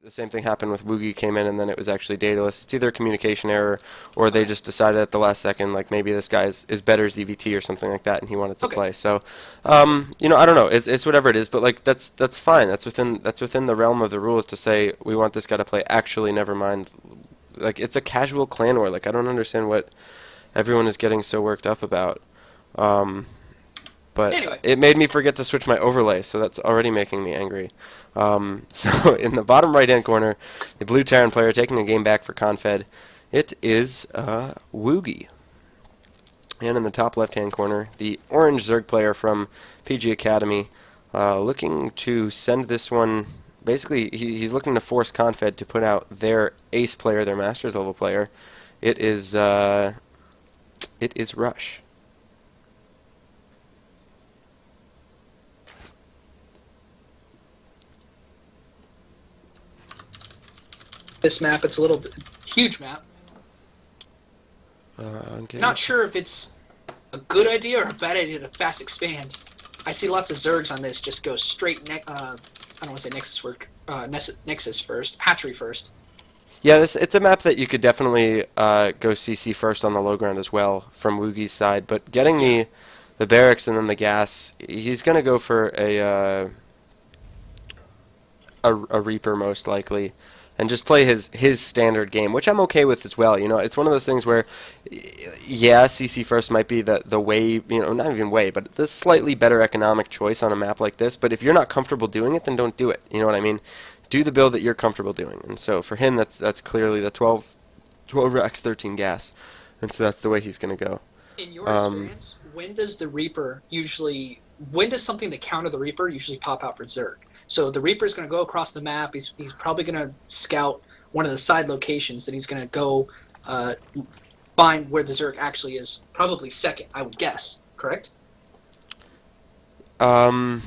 the same thing happened with Wugi came in and then it was actually dataless. It's either a communication error or they just decided at the last second like maybe this guy is better ZVT or something like that and he wanted to Okay, play. So, gotcha. I don't know. It's whatever it is, but like that's fine. That's within the realm of the rules to say we want this guy to play. Actually, never mind. Like it's a casual clan war. Like I don't understand what everyone is getting so worked up about. Um, but Anyway, it made me forget to switch my overlay, so that's already making me angry. So in the bottom right-hand corner, the blue Terran player taking a game back for ConFed, it is Wugi. And in the top left-hand corner, the orange Zerg player from PG Academy, looking to send this one. Basically, he's looking to force ConFed to put out their ace player, their Masters level player. It is Rush. this map, it's a little bit huge map. Okay. Not sure if it's a good idea or a bad idea to fast expand. I see lots of Zergs on this just go straight, I don't want to say Nexus work, Nexus first, Hatchery first. Yeah, it's a map that you could definitely go CC first on the low ground as well from Wugi's side, but getting Yeah. the barracks and then the gas, he's gonna go for a Reaper most likely, and just play his standard game, which I'm okay with as well. You know, it's one of those things where, yeah, CC first might be the way, not even way, but the slightly better economic choice on a map like this. But if you're not comfortable doing it, then don't do it. You know what I mean? Do the build that you're comfortable doing. And so for him, that's clearly the 12 racks, 13 gas, and so that's the way he's gonna go. In your Um, experience, when does the Reaper usually, when does something to counter the Reaper usually pop out for Zerg? So the Reaper's going to go across the map. He's probably going to scout one of the side locations that he's going to go uh, find where the Zerg actually is. Probably second, I would guess. Correct? um,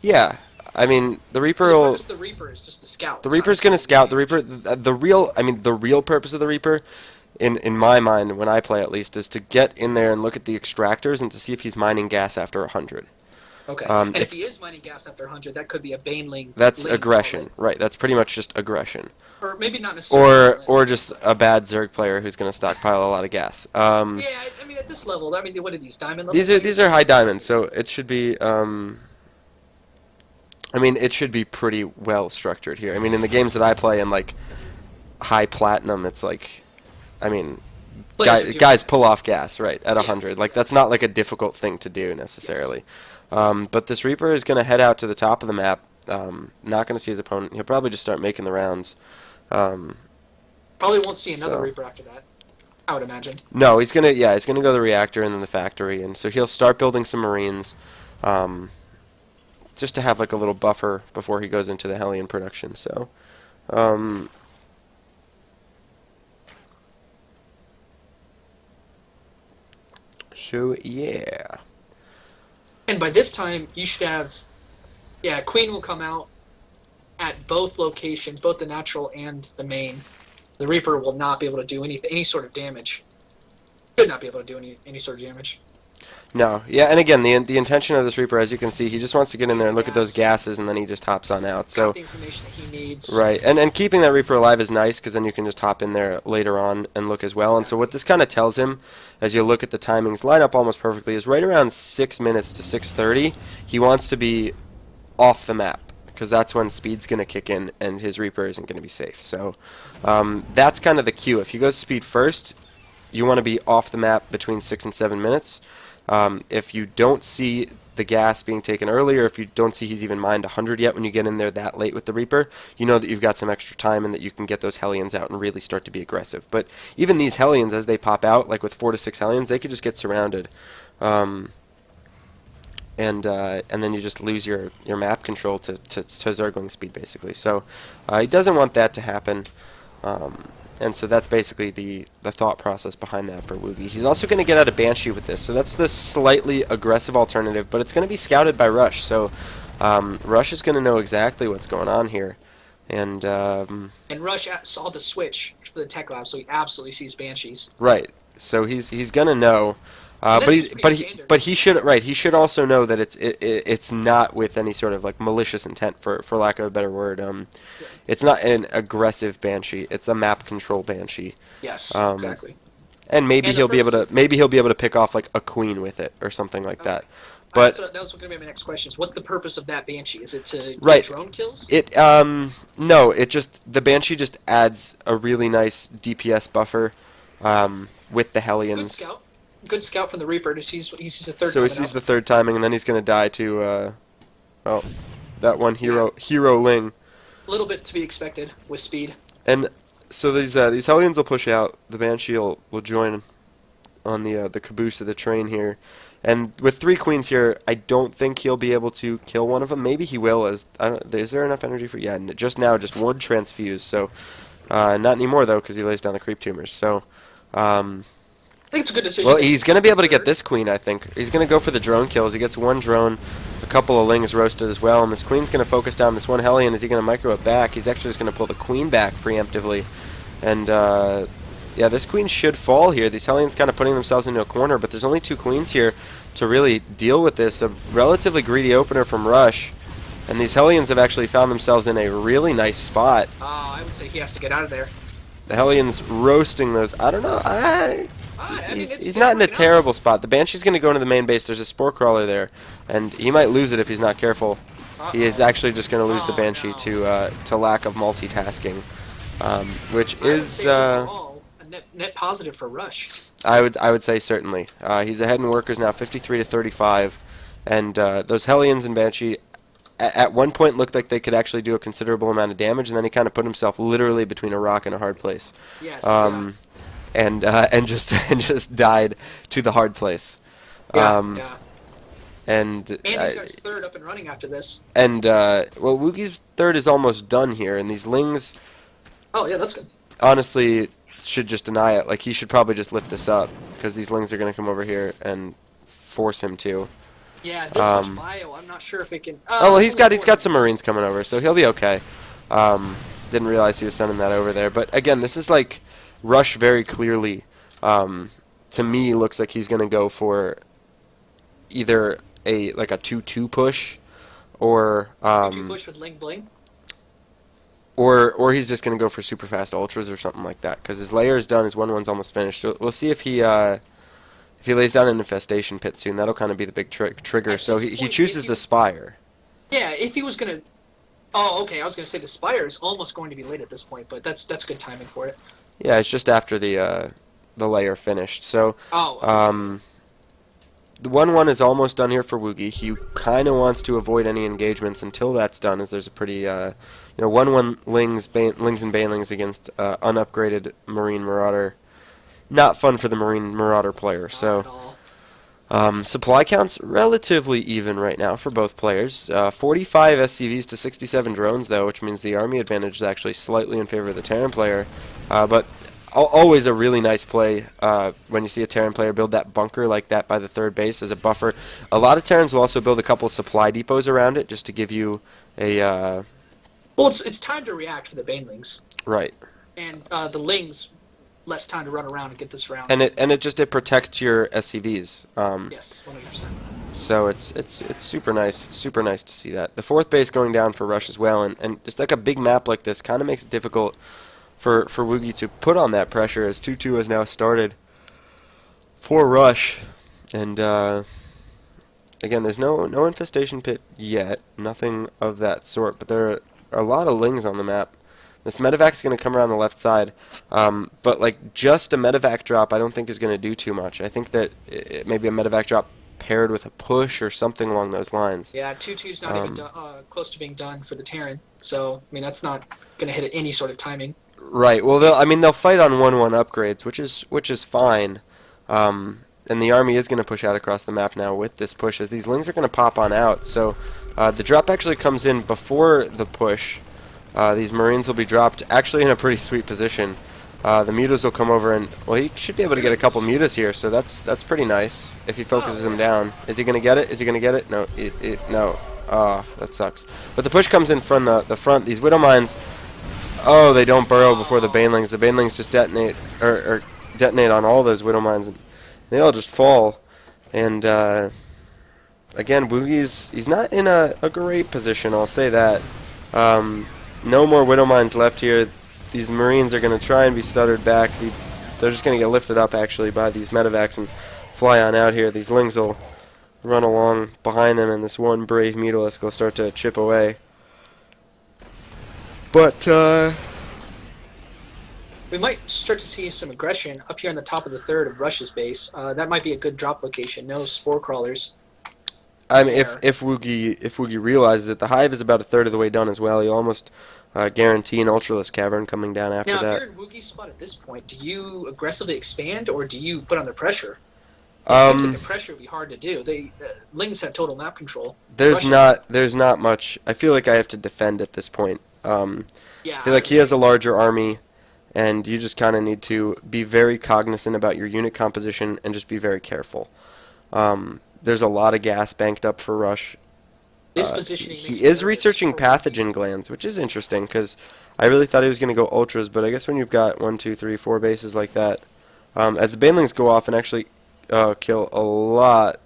yeah, I mean the So Reaper the will. purpose of the Reaper is just to scout. The It's not Reaper's gonna necessarily to do scout. The Reaper, damage. the real purpose of the Reaper, in my mind, when I play at least, is to get in there and look at the extractors and to see if he's mining gas after 100. Okay. And if If he is mining gas after 100, that could be a Baneling that's lane call aggression, right? That's pretty much just aggression, or maybe not necessarily. or just a bad Zerg player who's gonna stockpile a lot of gas. Yeah, I mean at this level, I mean what are these diamond level These are players? high diamonds, so it should be. I mean, it should be pretty well structured here. I mean, in the games that I play in like high platinum, it's like, I mean, Players are doing guys that. pull off gas right at Yes. 100. Like that's not like a difficult thing to do Yes. necessarily. But this Reaper is going to head out to the top of the map. Not going to see his opponent. He'll probably just start making the rounds. Um, Probably won't see another so Reaper after that. I would imagine. no, he's gonna go to the reactor and then the factory, and so he'll start building some Marines, um, just to have like a little buffer before he goes into the Hellion production. So. Um, so yeah. And by this time, you should have. Yeah, Queen will come out at both locations, both the natural and the main. The Reaper will not be able to do any sort of damage. Should not be able to do any sort of damage. No, yeah, and again, the intention of this Reaper, as you can see, he just wants to get in Use there the and look at those gas, gases, and then he just hops on out. got So, the information that he needs. right, and keeping that Reaper alive is nice because then you can just hop in there later on and look as well. And so what Exactly. this kind of tells him, as you look at the timings, line up almost perfectly, is right around 6 minutes to 6:30. He wants to be off the map because that's when speed's going to kick in and his Reaper isn't going to be safe. So that's kind of the cue. If he goes speed first, you want to be off the map between 6 and 7 minutes. If you don't see the gas being taken earlier, if you don't see he's even mined 100 yet when you get in there that late with the Reaper, you know that you've got some extra time and that you can get those Hellions out and really start to be aggressive. But even these Hellions, as they pop out, like with 4 to 6 Hellions, they could just get surrounded. Um, and then you just lose your map control to Zergling speed, basically. So he doesn't want that to happen. And so that's basically the thought process behind that for Wugi. He's also going to get out a Banshee with this, so that's the slightly aggressive alternative, but it's going to be scouted by Rush, so Rush is going to know exactly what's going on here. And, And Rush saw the switch for the tech lab, so he absolutely sees Banshees. right, so he's going to know. And But this he is pretty but he standard. but he should right. He should also know that it's not with any sort of like malicious intent, for lack of a better word. Yeah. It's not an aggressive banshee. It's a map control banshee. Yes, Um, exactly. and And the purpose of maybe he'll be able to pick off like a queen with it or something like okay. that. But That was going to be my next question. Is what's the purpose of that banshee? Is it to get right, drone kills? no, it just the banshee just adds a really nice DPS buffer with the Good Hellions. scout. Good scout from the Reaper. He sees the third So he coming sees up. the third timing, and then he's gonna die to well, that one Yeah. hero Ling. A little bit to be expected with speed. And so these Hellions will push out. The Banshee will join on the caboose of the train here. And with 3 queens here, I don't think he'll be able to kill one of them. Maybe he will. Is there enough energy for? Yeah, just now, just 1 transfuse. So not anymore though, because he lays down the creep tumors. So I think it's a good decision. well, that he's he going to gets be the able to get third. this queen, I think. He's going to go for the drone kills. He gets 1 drone, a couple of Lings roasted as well, and this queen's going to focus down this one Hellion. Is he going to micro it back? He's actually just going to pull the queen back preemptively. And, yeah, this queen should fall here. These Hellions kind of putting themselves into a corner, but there's only 2 queens here to really deal with this. A relatively greedy opener from Rush, and these Hellions have actually found themselves in a really nice spot. I would say he has to get out of there. The Hellions roasting those. I don't know. He's not in a terrible spot. The Banshee's going to go into the main base. There's a Spore Crawler there, and he might lose it if he's not careful. He is actually just going to lose the Banshee no. to lack of multitasking, which I would is say overall, a net positive for Rush. I would say certainly. He's ahead in workers now, 53 to 35, and those Hellions and Banshee at one point looked like they could actually do a considerable amount of damage, and then he kind of put himself literally between a rock and a hard place. Yes. And just died to the hard place. Yeah. And And he's got his third up and running after this. and well, Wugi's third is almost done here, and these Lings Oh yeah, that's good. honestly should just deny it. Like, he should probably just lift this up, because these Lings are going to come over here and force him to. Yeah, this much bio, I'm not sure if it can. Oh well, he's got some Marines coming over, so he'll be okay. Didn't realize he was sending that over there, but again, this is like Rush very clearly. To me, looks like he's going to go for either a 2-2 push, or Two push with Ling Bling. or he's just going to go for super fast ultras or something like that, because his layer is done. His 1-1's almost finished. We'll see if he lays down an infestation pit soon. That'll kind of be the big trigger. At So this he point, chooses if the Spire. Yeah, if he was gonna. Oh, okay. I was gonna say the Spire is almost going to be late at this point, but that's good timing for it. Yeah, it's just after the layer finished. So Oh. Okay. the 1-1 is almost done here for Wugi. He kind of wants to avoid any engagements until that's done, as there's a pretty 1-1 Lings and Banelings against unupgraded Marine Marauder. Not fun for the Marine Marauder player. Not at So all. supply counts relatively even right now for both players. 45 SCVs to 67 drones, though, which means the army advantage is actually slightly in favor of the Terran player. But always a really nice play when you see a Terran player build that bunker like that by the third base as a buffer. A lot of Terrans will also build a couple of supply depots around it just to give you a Well, it's time to react for the Banelings, right. and the Lings less time to run around and get this round. And it protects your SCVs. Yes, 100%. So it's super nice to see that. The fourth base going down for Rush as well, and just like a big map like this kind of makes it difficult for Wugi to put on that pressure, as 2-2 has now started for Rush. And again, there's no infestation pit yet, nothing of that sort, but there are a lot of Lings on the map. This medevac is going to come around the left side, but like just a medevac drop I don't think is going to do too much. I think that maybe a medevac drop paired with a push or something along those lines. Yeah, 2-2's not even close to being done for the Terran, so I mean that's not going to hit at any sort of timing. Right. Well, they'll fight on 1-1 upgrades, which is fine. And the army is going to push out across the map now with this push, as these Lings are going to pop on out. So the drop actually comes in before the push. These Marines will be dropped actually in a pretty sweet position. The mutas will come over, and well, he should be able to get a couple mutas here, so that's pretty nice if he focuses them down. Is he going to get it? Is he going to get it? No, no. Ah, that sucks. But the push comes in from the front. These Widow Mines, oh, they don't burrow before the Banelings. The Banelings just detonate or detonate on all those Widow Mines, and they all just fall. And again, Wugi's he's not in a great position. I'll say that. No more Widow Mines left here. These Marines are going to try and be stuttered back. They're just going to get lifted up actually by these medevacs and fly on out here. These Lings will run along behind them, and this one brave Mutalisk will start to chip away. But we might start to see some aggression up here on the top of the third of Russia's base. That might be a good drop location. No spore crawlers. I mean, if Wugi realizes it, the hive is about a third of the way done as well. You'll almost guarantee an Ultralisk cavern coming down after now, that. If you're in Wugi's spot at this point, do you aggressively expand or do you put on the pressure? It seems like the pressure would be hard to do. Lings have total map control. There's not much. I feel like I have to defend at this point. Yeah, I feel like he has a larger army, and you just kind of need to be very cognizant about your unit composition and just be very careful. There's a lot of gas banked up for Rush. This positioning makes He is me researching nervous. pathogen glands, which is interesting because I really thought he was going to go ultras, but I guess when you've got 1, 2, 3, 4 bases like that, as the banelings go off and actually kill a lot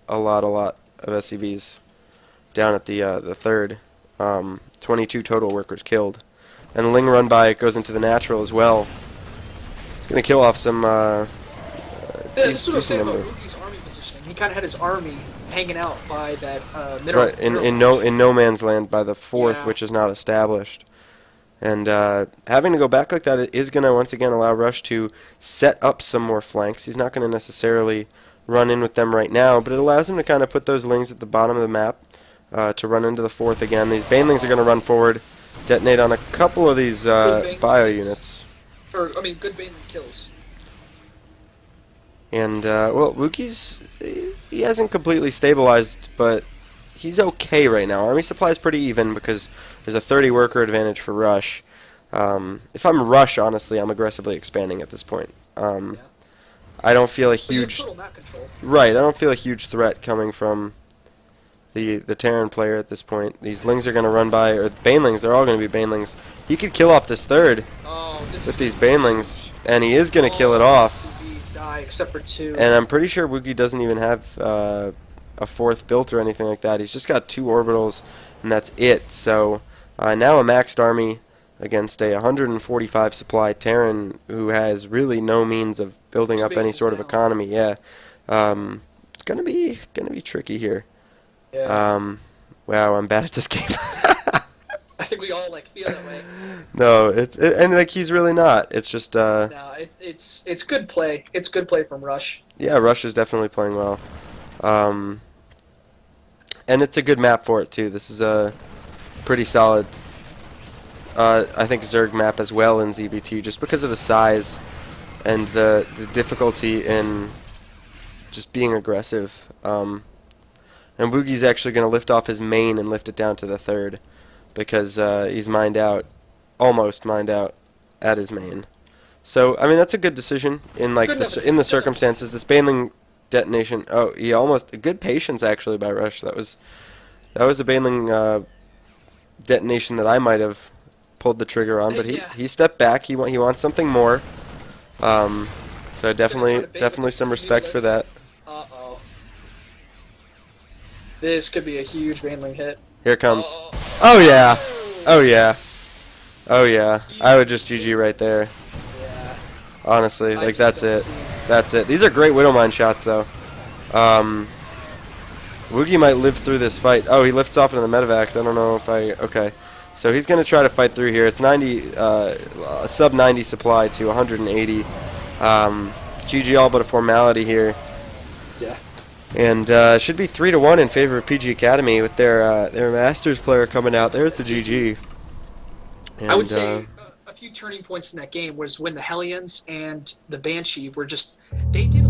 of SCVs down at the third, 22 total workers killed, and the Ling run by goes into the natural as well. It's going to kill off some This is what I'm decent saying about number. Wugi's army positioning. He kind of had his army hanging out by that middle. Right, in no man's land by the fourth, Yeah. which is not established. And having to go back like that is going to once again allow Rush to set up some more flanks. He's not going to necessarily run in with them right now, but it allows him to kind of put those Lings at the bottom of the map to run into the fourth again. These Banelings are going to run forward, detonate on a couple of these bio units. Good Baneling kills. And, well, Wuki's, he hasn't completely stabilized, but he's okay right now. Army supply is pretty even because there's a 30 worker advantage for Rush. If I'm Rush, honestly, I'm aggressively expanding at this point. I don't feel a huge... total map control. Right, I don't feel a huge threat coming from the Terran player at this point. These Lings are going to run by, or Banelings, they're all going to be Banelings. He could kill off this third with these Banelings, and he is going to kill it off. SCVs die except for 2. And I'm pretty sure Wugi doesn't even have a fourth built or anything like that. He's just got 2 orbitals, and that's it. So now a maxed army against a 145 supply Terran who has really no means of building up any sort of economy. Yeah, it's gonna be tricky here. Yeah. Wow, I'm bad at this game. I think we all feel that way. No, and like he's really not. It's just No, it's good play. It's good play from Rush. yeah, Rush is definitely playing well. And it's a good map for it too. This is a pretty solid I think Zerg map as well in ZBT just because of the size and the difficulty in just being aggressive. And Wugi's actually going to lift off his main and lift it down to the third because he's mined out, almost mined out at his main. So I mean that's a good decision in in the circumstances. This Baneling detonation. Oh, he almost good patience actually by Rush. That was a Baneling detonation that I might have pulled the trigger on, but he stepped back. He wants something more. So definitely some respect for that. Uh-oh. This could be a huge Baneling hit. Here it comes. Oh yeah. Oh yeah. Oh yeah. I would just GG right there. Yeah. Honestly, that's it. That's it. These are great Widowmine shots though. Wugi might live through this fight. Oh, he lifts off into the medevacs. I don't know if okay. So he's going to try to fight through here. It's 90, a sub 90 supply to 180. GG all but a formality here. Yeah. And should be 3-1 in favor of PG Academy with their Masters player coming out. There's the GG. And, I would say a few turning points in that game was when the Hellions and the Banshee were they did